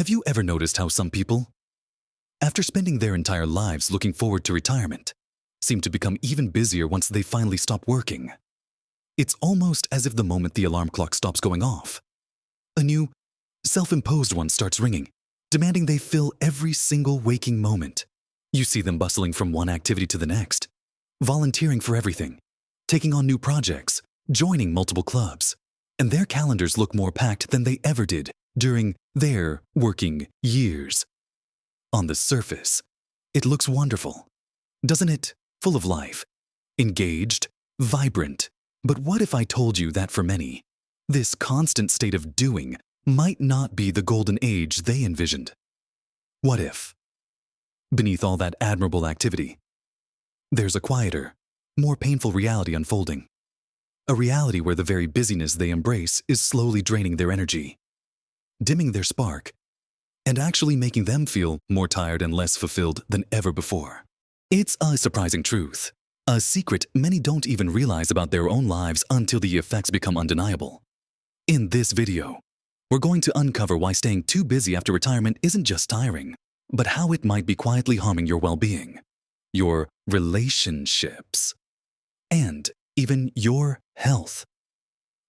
Have you ever noticed how some people, after spending their entire lives looking forward to retirement, seem to become even busier once they finally stop working? It's almost as if the moment the alarm clock stops going off, a new, self-imposed one starts ringing, demanding they fill every single waking moment. You see them bustling from one activity to the next, volunteering for everything, taking on new projects, joining multiple clubs, and their calendars look more packed than they ever did during their working years. On the surface, it looks wonderful, doesn't it? Full of life, engaged, vibrant. But what if I told you that for many, this constant state of doing might not be the golden age they envisioned? What if, beneath all that admirable activity, there's a quieter, more painful reality unfolding? A reality where the very busyness they embrace is slowly draining their energy, dimming their spark, and actually making them feel more tired and less fulfilled than ever before. It's a surprising truth, a secret many don't even realize about their own lives until the effects become undeniable. In this video, we're going to uncover why staying too busy after retirement isn't just tiring, but how it might be quietly harming your well-being, your relationships, and even your health.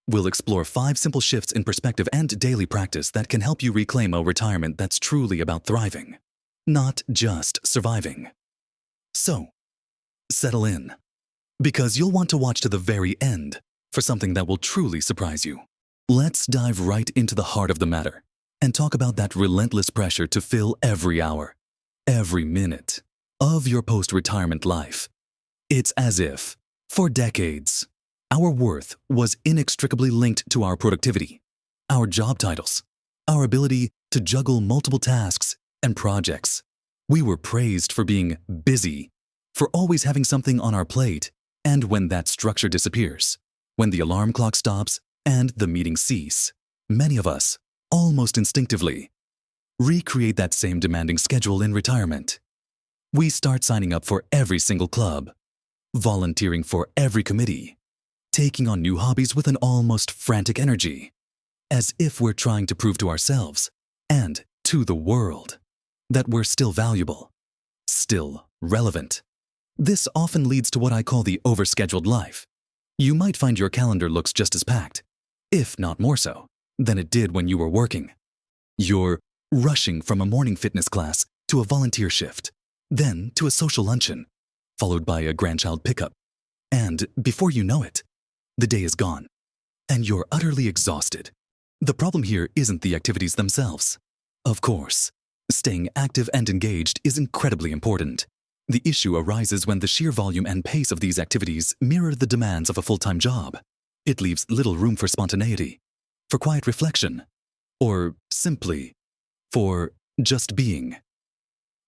We'll explore 5 simple shifts in perspective and daily practice that can help you reclaim a retirement that's truly about thriving, not just surviving. So, settle in, because you'll want to watch to the very end for something that will truly surprise you. Let's dive right into the heart of the matter and talk about that relentless pressure to fill every hour, every minute of your post-retirement life. It's as if, for decades, our worth was inextricably linked to our productivity, our job titles, our ability to juggle multiple tasks and projects. We were praised for being busy, for always having something on our plate, and when that structure disappears, when the alarm clock stops and the meetings cease, many of us, almost instinctively, recreate that same demanding schedule in retirement. We start signing up for every single club, volunteering for every committee, taking on new hobbies with an almost frantic energy, as if we're trying to prove to ourselves and to the world that we're still valuable, still relevant. This often leads to what I call the overscheduled life. You might find your calendar looks just as packed, if not more so, than it did when you were working. You're rushing from a morning fitness class to a volunteer shift, then to a social luncheon, followed by a grandchild pickup. And before you know it, the day is gone, and you're utterly exhausted. The problem here isn't the activities themselves. Of course, staying active and engaged is incredibly important. The issue arises when the sheer volume and pace of these activities mirror the demands of a full-time job. It leaves little room for spontaneity, for quiet reflection, or simply for just being.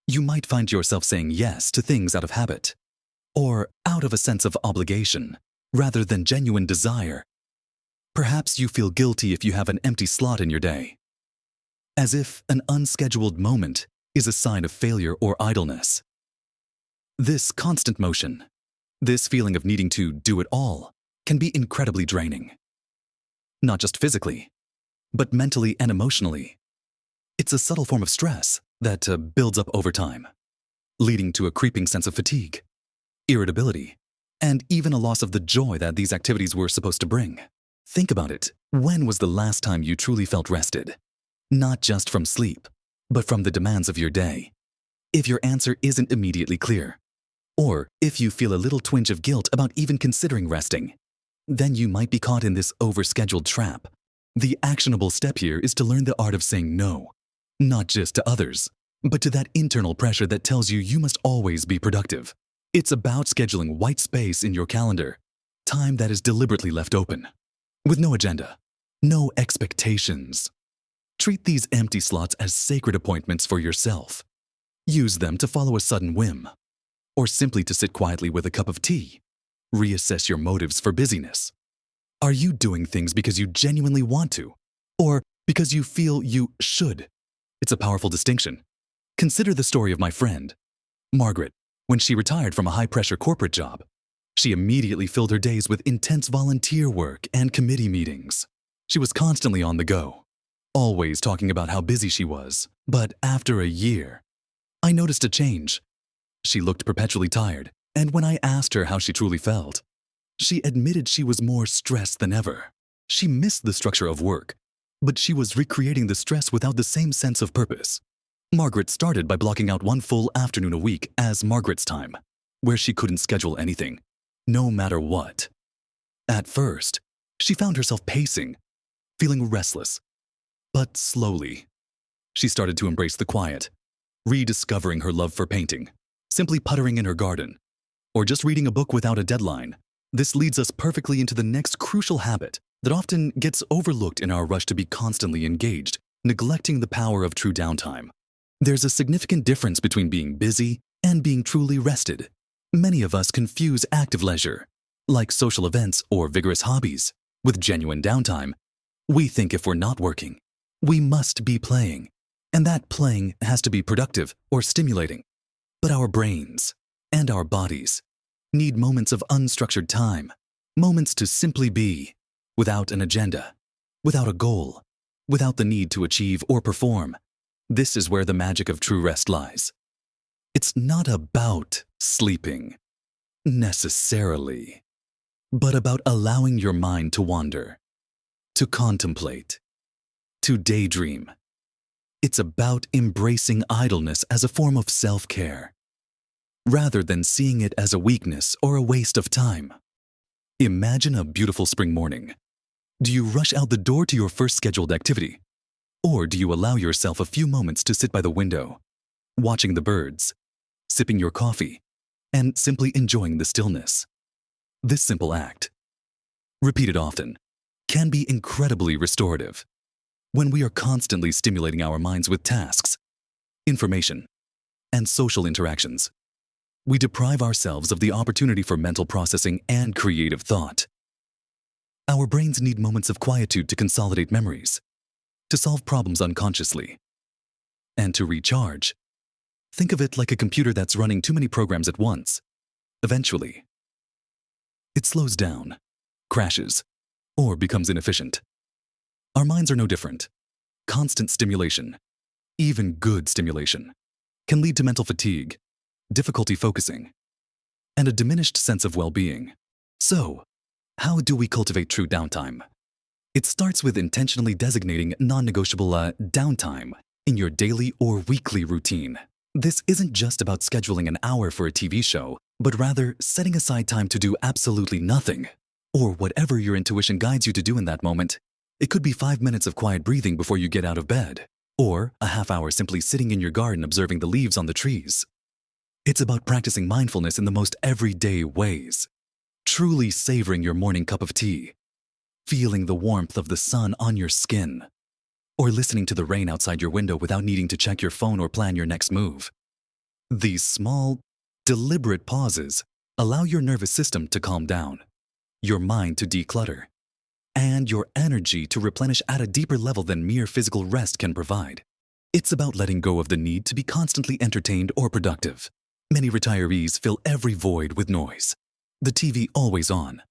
You might find yourself saying yes to things out of habit, or out of a sense of obligation, rather than genuine desire. Perhaps you feel guilty if you have an empty slot in your day, as if an unscheduled moment is a sign of failure or idleness. This constant motion, this feeling of needing to do it all, can be incredibly draining. Not just physically, but mentally and emotionally. It's a subtle form of stress that builds up over time, leading to a creeping sense of fatigue, irritability, and even a loss of the joy that these activities were supposed to bring. Think about it. When was the last time you truly felt rested? Not just from sleep, but from the demands of your day. If your answer isn't immediately clear, or if you feel a little twinge of guilt about even considering resting, then you might be caught in this overscheduled trap. The actionable step here is to learn the art of saying no, not just to others, but to that internal pressure that tells you you must always be productive. It's about scheduling white space in your calendar, time that is deliberately left open, with no agenda, no expectations. Treat these empty slots as sacred appointments for yourself. Use them to follow a sudden whim, or simply to sit quietly with a cup of tea. Reassess your motives for busyness. Are you doing things because you genuinely want to, or because you feel you should? It's a powerful distinction. Consider the story of my friend, Margaret. When she retired from a high-pressure corporate job, she immediately filled her days with intense volunteer work and committee meetings. She was constantly on the go, always talking about how busy she was, But after a year, I noticed a change. She looked perpetually tired, and when I asked her how she truly felt, she admitted she was more stressed than ever. She missed the structure of work, but she was recreating the stress without the same sense of purpose. Margaret started by blocking out one full afternoon a week as Margaret's time, where she couldn't schedule anything, no matter what. At first, she found herself pacing, feeling restless. But slowly, she started to embrace the quiet, rediscovering her love for painting, simply puttering in her garden, or just reading a book without a deadline. This leads us perfectly into the next crucial habit that often gets overlooked in our rush to be constantly engaged, neglecting the power of true downtime. There's a significant difference between being busy and being truly rested. Many of us confuse active leisure, like social events or vigorous hobbies, with genuine downtime. We think if we're not working, we must be playing, and that playing has to be productive or stimulating. But our brains and our bodies need moments of unstructured time, moments to simply be, without an agenda, without a goal, without the need to achieve or perform. This is where the magic of true rest lies. It's not about sleeping, necessarily, but about allowing your mind to wander, to contemplate, to daydream. It's about embracing idleness as a form of self-care, rather than seeing it as a weakness or a waste of time. Imagine a beautiful spring morning. Do you rush out the door to your first scheduled activity? Or do you allow yourself a few moments to sit by the window, watching the birds, sipping your coffee, and simply enjoying the stillness? This simple act, repeated often, can be incredibly restorative. When we are constantly stimulating our minds with tasks, information, and social interactions, we deprive ourselves of the opportunity for mental processing and creative thought. Our brains need moments of quietude to consolidate memories, to solve problems unconsciously, and to recharge. Think of it like a computer that's running too many programs at once. Eventually, it slows down, crashes, or becomes inefficient. Our minds are no different. Constant stimulation, even good stimulation, can lead to mental fatigue, difficulty focusing, and a diminished sense of well-being. So, how do we cultivate true downtime? It starts with intentionally designating non-negotiable downtime in your daily or weekly routine. This isn't just about scheduling an hour for a TV show, but rather setting aside time to do absolutely nothing, or whatever your intuition guides you to do in that moment. It could be 5 minutes of quiet breathing before you get out of bed, or a half hour simply sitting in your garden observing the leaves on the trees. It's about practicing mindfulness in the most everyday ways, truly savoring your morning cup of tea, feeling the warmth of the sun on your skin, or listening to the rain outside your window without needing to check your phone or plan your next move. These small, deliberate pauses allow your nervous system to calm down, your mind to declutter, and your energy to replenish at a deeper level than mere physical rest can provide. It's about letting go of the need to be constantly entertained or productive. Many retirees fill every void with noise. The TV always on,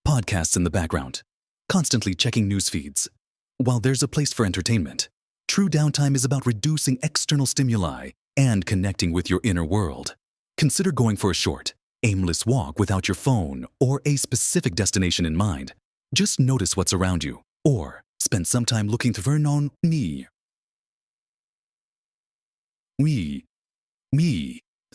podcasts in the background, constantly checking news feeds. While there's a place for entertainment, true downtime is about reducing external stimuli and connecting with your inner world. Consider going for a short, aimless walk without your phone or a specific destination in mind. Just notice what's around you, or spend some time looking through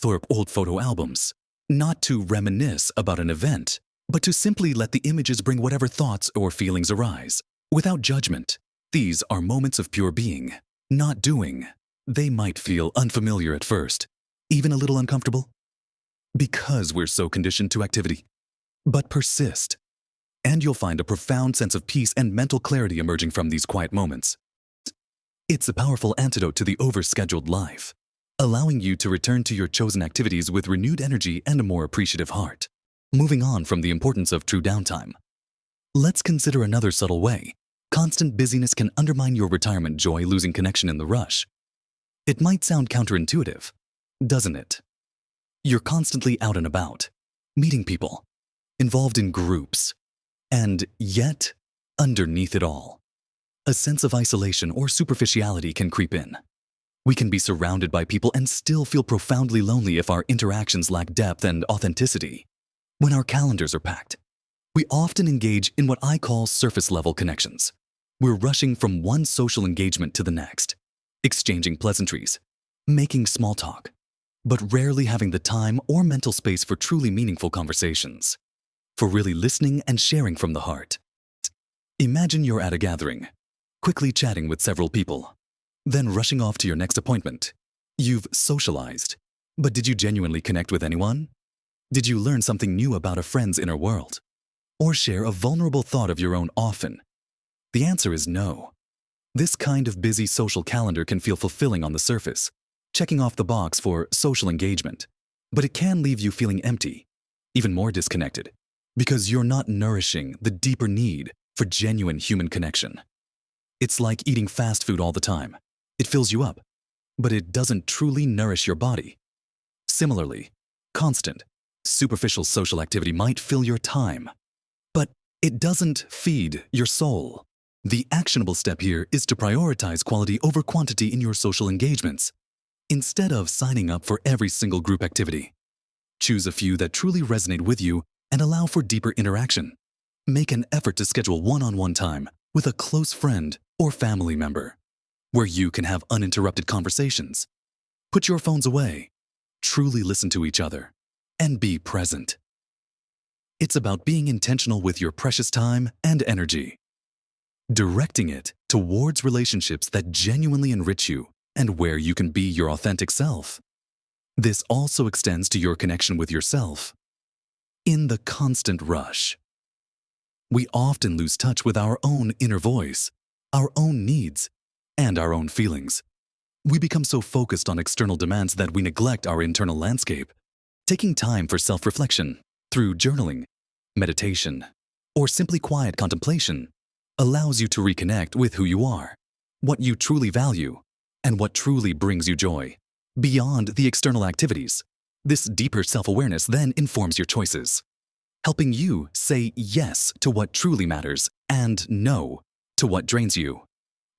Thorpe old photo albums, not to reminisce about an event, but to simply let the images bring whatever thoughts or feelings arise. Without judgment, these are moments of pure being, not doing. They might feel unfamiliar at first, even a little uncomfortable, because we're so conditioned to activity. But persist, and you'll find a profound sense of peace and mental clarity emerging from these quiet moments. It's a powerful antidote to the overscheduled life, allowing you to return to your chosen activities with renewed energy and a more appreciative heart. Moving on from the importance of true downtime, let's consider another subtle way. Constant busyness can undermine your retirement joy, losing connection in the rush. It might sound counterintuitive, doesn't it? You're constantly out and about, meeting people, involved in groups, and yet, underneath it all, a sense of isolation or superficiality can creep in. We can be surrounded by people and still feel profoundly lonely if our interactions lack depth and authenticity. When our calendars are packed, we often engage in what I call surface-level connections. We're rushing from one social engagement to the next, exchanging pleasantries, making small talk, but rarely having the time or mental space for truly meaningful conversations, for really listening and sharing from the heart. Imagine you're at a gathering, quickly chatting with several people, then rushing off to your next appointment. You've socialized, but did you genuinely connect with anyone? Did you learn something new about a friend's inner world? Or share a vulnerable thought of your own often? The answer is no. This kind of busy social calendar can feel fulfilling on the surface, checking off the box for social engagement, but it can leave you feeling empty, even more disconnected, because you're not nourishing the deeper need for genuine human connection. It's like eating fast food all the time. It fills you up, but it doesn't truly nourish your body. Similarly, constant, superficial social activity might fill your time, but it doesn't feed your soul. The actionable step here is to prioritize quality over quantity in your social engagements. Instead of signing up for every single group activity, choose a few that truly resonate with you and allow for deeper interaction. Make an effort to schedule one-on-one time with a close friend or family member, where you can have uninterrupted conversations. Put your phones away, truly listen to each other, and be present. It's about being intentional with your precious time and energy, directing it towards relationships that genuinely enrich you and where you can be your authentic self. This also extends to your connection with yourself. In the constant rush, we often lose touch with our own inner voice, our own needs, and our own feelings. We become so focused on external demands that we neglect our internal landscape. Taking time for self-reflection through journaling, meditation, or simply quiet contemplation allows you to reconnect with who you are, what you truly value, and what truly brings you joy. Beyond the external activities, this deeper self-awareness then informs your choices, helping you say yes to what truly matters and no to what drains you,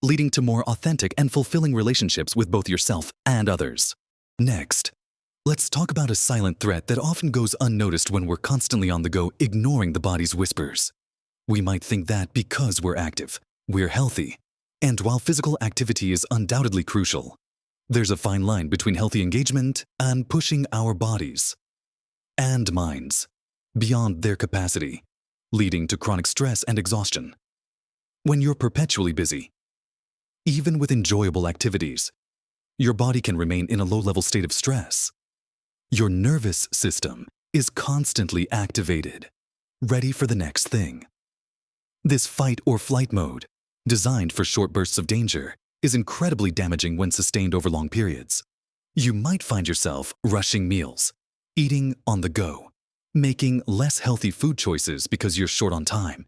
leading to more authentic and fulfilling relationships with both yourself and others. Next, let's talk about a silent threat that often goes unnoticed when we're constantly on the go, ignoring the body's whispers. We might think that because we're active, we're healthy. And while physical activity is undoubtedly crucial, there's a fine line between healthy engagement and pushing our bodies and minds beyond their capacity, leading to chronic stress and exhaustion. When you're perpetually busy, even with enjoyable activities, your body can remain in a low-level state of stress. Your nervous system is constantly activated, ready for the next thing. This fight or flight mode, designed for short bursts of danger, is incredibly damaging when sustained over long periods. You might find yourself rushing meals, eating on the go, making less healthy food choices because you're short on time.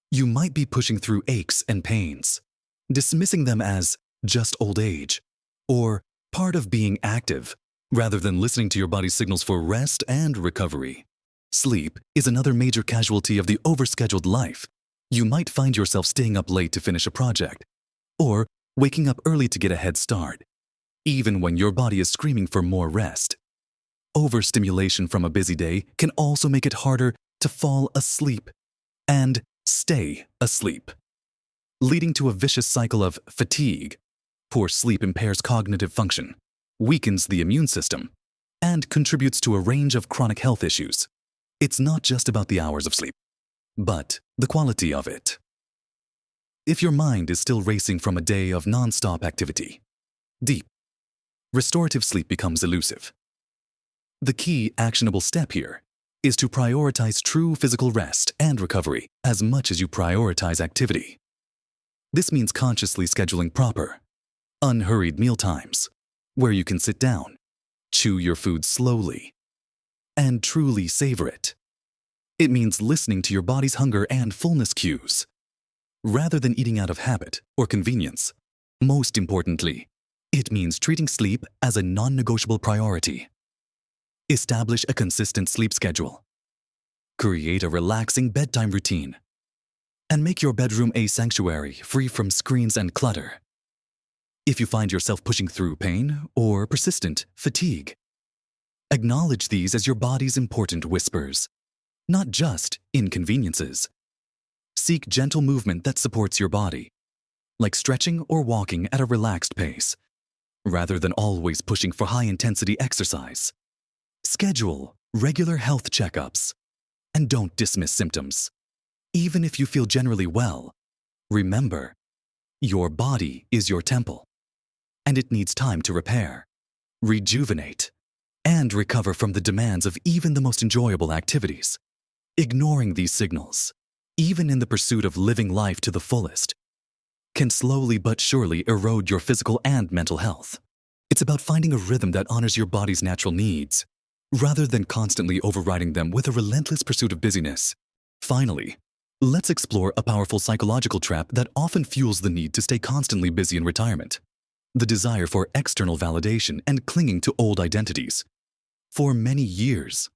You might be pushing through aches and pains, dismissing them as just old age or part of being active, rather than listening to your body's signals for rest and recovery. Sleep is another major casualty of the overscheduled life. You might find yourself staying up late to finish a project, or waking up early to get a head start, even when your body is screaming for more rest. Overstimulation from a busy day can also make it harder to fall asleep and stay asleep, leading to a vicious cycle of fatigue. Poor sleep impairs cognitive function, weakens the immune system, and contributes to a range of chronic health issues. It's not just about the hours of sleep, but the quality of it. If your mind is still racing from a day of non-stop activity, deep, restorative sleep becomes elusive. The key actionable step here is to prioritize true physical rest and recovery as much as you prioritize activity. This means consciously scheduling proper, unhurried meal times, where you can sit down, chew your food slowly, and truly savor it. It means listening to your body's hunger and fullness cues, rather than eating out of habit or convenience. Most importantly, it means treating sleep as a non-negotiable priority. Establish a consistent sleep schedule. Create a relaxing bedtime routine. And make your bedroom a sanctuary free from screens and clutter. If you find yourself pushing through pain or persistent fatigue, acknowledge these as your body's important whispers, not just inconveniences. Seek gentle movement that supports your body, like stretching or walking at a relaxed pace, rather than always pushing for high-intensity exercise. Schedule regular health checkups, and don't dismiss symptoms. Even if you feel generally well, remember, your body is your temple, and it needs time to repair, rejuvenate, and recover from the demands of even the most enjoyable activities. Ignoring these signals, even in the pursuit of living life to the fullest, can slowly but surely erode your physical and mental health. It's about finding a rhythm that honors your body's natural needs, rather than constantly overriding them with a relentless pursuit of busyness. Finally, let's explore a powerful psychological trap that often fuels the need to stay constantly busy in retirement: the desire for external validation and clinging to old identities. For many years,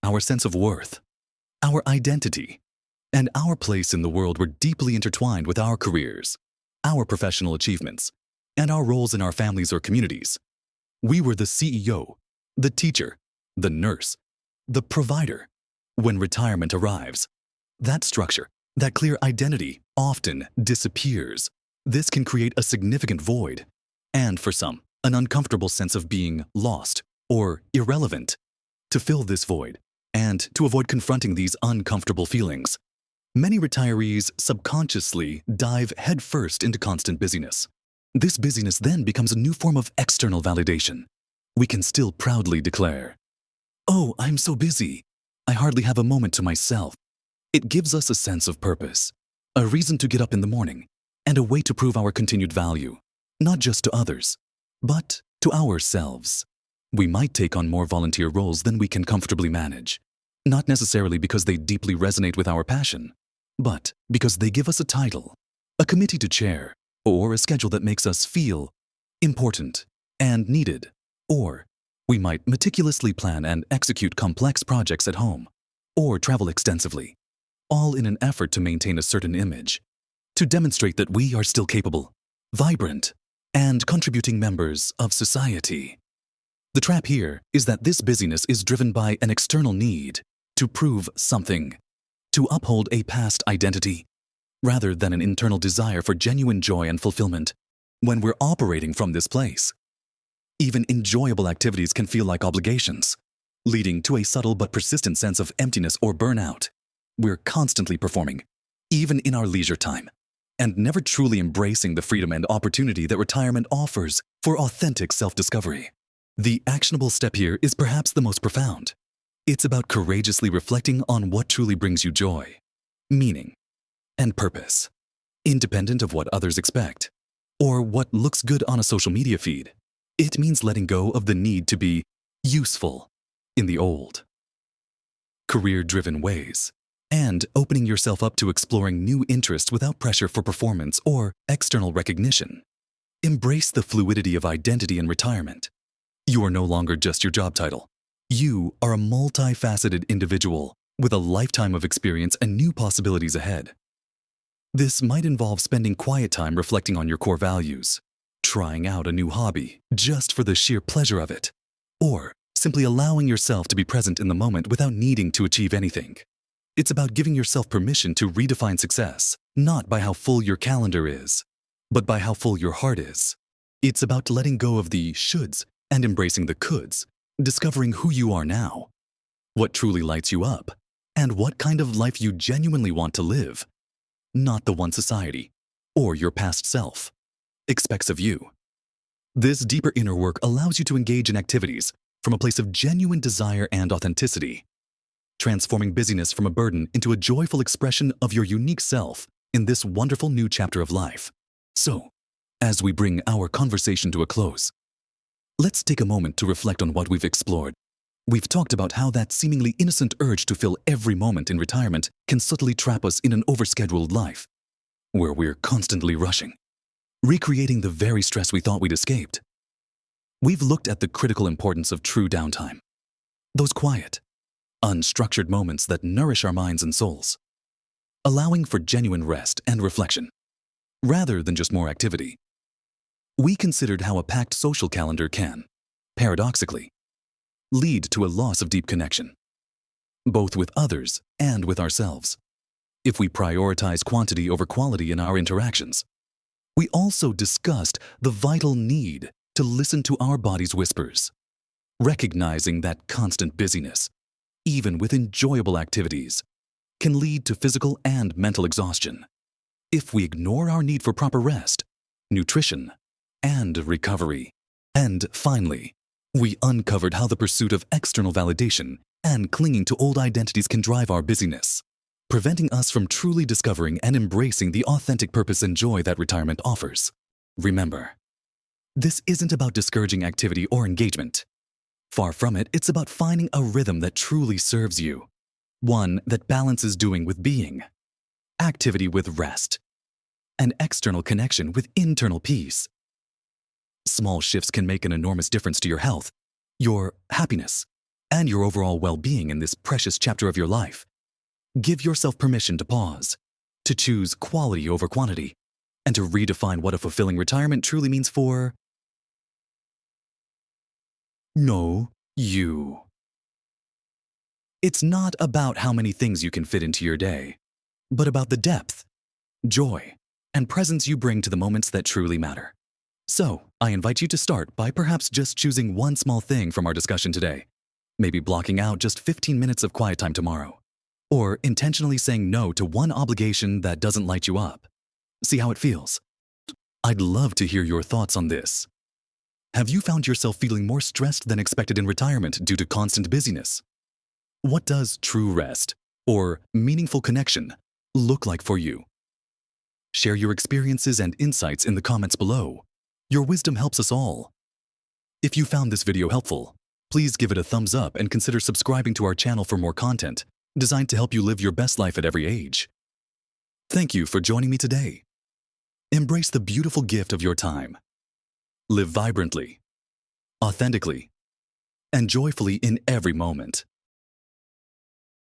our sense of worth, our identity, and our place in the world were deeply intertwined with our careers, our professional achievements, and our roles in our families or communities. We were the CEO, the teacher, the nurse, the provider. When retirement arrives, that structure, that clear identity, often disappears. This can create a significant void, and for some, an uncomfortable sense of being lost or irrelevant. To fill this void, and to avoid confronting these uncomfortable feelings, many retirees subconsciously dive headfirst into constant busyness. This busyness then becomes a new form of external validation. We can still proudly declare, "Oh, I'm so busy. I hardly have a moment to myself." It gives us a sense of purpose, a reason to get up in the morning, and a way to prove our continued value, not just to others, but to ourselves. We might take on more volunteer roles than we can comfortably manage, not necessarily because they deeply resonate with our passion, but because they give us a title, a committee to chair, or a schedule that makes us feel important and needed. Or we might meticulously plan and execute complex projects at home, or travel extensively, all in an effort to maintain a certain image, to demonstrate that we are still capable, vibrant, and contributing members of society. The trap here is that this busyness is driven by an external need to prove something, to uphold a past identity, rather than an internal desire for genuine joy and fulfillment. When we're operating from this place, even enjoyable activities can feel like obligations, leading to a subtle but persistent sense of emptiness or burnout. We're constantly performing, even in our leisure time, and never truly embracing the freedom and opportunity that retirement offers for authentic self-discovery. The actionable step here is perhaps the most profound. It's about courageously reflecting on what truly brings you joy, meaning, and purpose, independent of what others expect, or what looks good on a social media feed. It means letting go of the need to be useful in the old, career-driven ways, and opening yourself up to exploring new interests without pressure for performance or external recognition. Embrace the fluidity of identity in retirement. You are no longer just your job title. You are a multifaceted individual with a lifetime of experience and new possibilities ahead. This might involve spending quiet time reflecting on your core values, trying out a new hobby just for the sheer pleasure of it, or simply allowing yourself to be present in the moment without needing to achieve anything. It's about giving yourself permission to redefine success, not by how full your calendar is, but by how full your heart is. It's about letting go of the shoulds and embracing the coulds, discovering who you are now, what truly lights you up, and what kind of life you genuinely want to live, not the one society or your past self expects of you. This deeper inner work allows you to engage in activities from a place of genuine desire and authenticity, transforming busyness from a burden into a joyful expression of your unique self in this wonderful new chapter of life. So, as we bring our conversation to a close, let's take a moment to reflect on what we've explored. We've talked about how that seemingly innocent urge to fill every moment in retirement can subtly trap us in an overscheduled life, where we're constantly rushing, recreating the very stress we thought we'd escaped. We've looked at the critical importance of true downtime, those quiet, unstructured moments that nourish our minds and souls, allowing for genuine rest and reflection, rather than just more activity. We considered how a packed social calendar can, paradoxically, lead to a loss of deep connection, both with others and with ourselves, if we prioritize quantity over quality in our interactions. We also discussed the vital need to listen to our body's whispers, recognizing that constant busyness, even with enjoyable activities, can lead to physical and mental exhaustion if we ignore our need for proper rest, nutrition, and recovery. And finally, we uncovered how the pursuit of external validation and clinging to old identities can drive our busyness, preventing us from truly discovering and embracing the authentic purpose and joy that retirement offers. Remember, this isn't about discouraging activity or engagement. Far from it, it's about finding a rhythm that truly serves you, one that balances doing with being, activity with rest, and external connection with internal peace. Small shifts can make an enormous difference to your health, your happiness, and your overall well-being in this precious chapter of your life. Give yourself permission to pause, to choose quality over quantity, and to redefine what a fulfilling retirement truly means for you. It's not about how many things you can fit into your day, but about the depth, joy, and presence you bring to the moments that truly matter. So, I invite you to start by perhaps just choosing one small thing from our discussion today, maybe blocking out just 15 minutes of quiet time tomorrow, or intentionally saying no to one obligation that doesn't light you up. See how it feels. I'd love to hear your thoughts on this. Have you found yourself feeling more stressed than expected in retirement due to constant busyness? What does true rest, or meaningful connection, look like for you? Share your experiences and insights in the comments below. Your wisdom helps us all. If you found this video helpful, please give it a thumbs up and consider subscribing to our channel for more content designed to help you live your best life at every age. Thank you for joining me today. Embrace the beautiful gift of your time. Live vibrantly, authentically, and joyfully in every moment.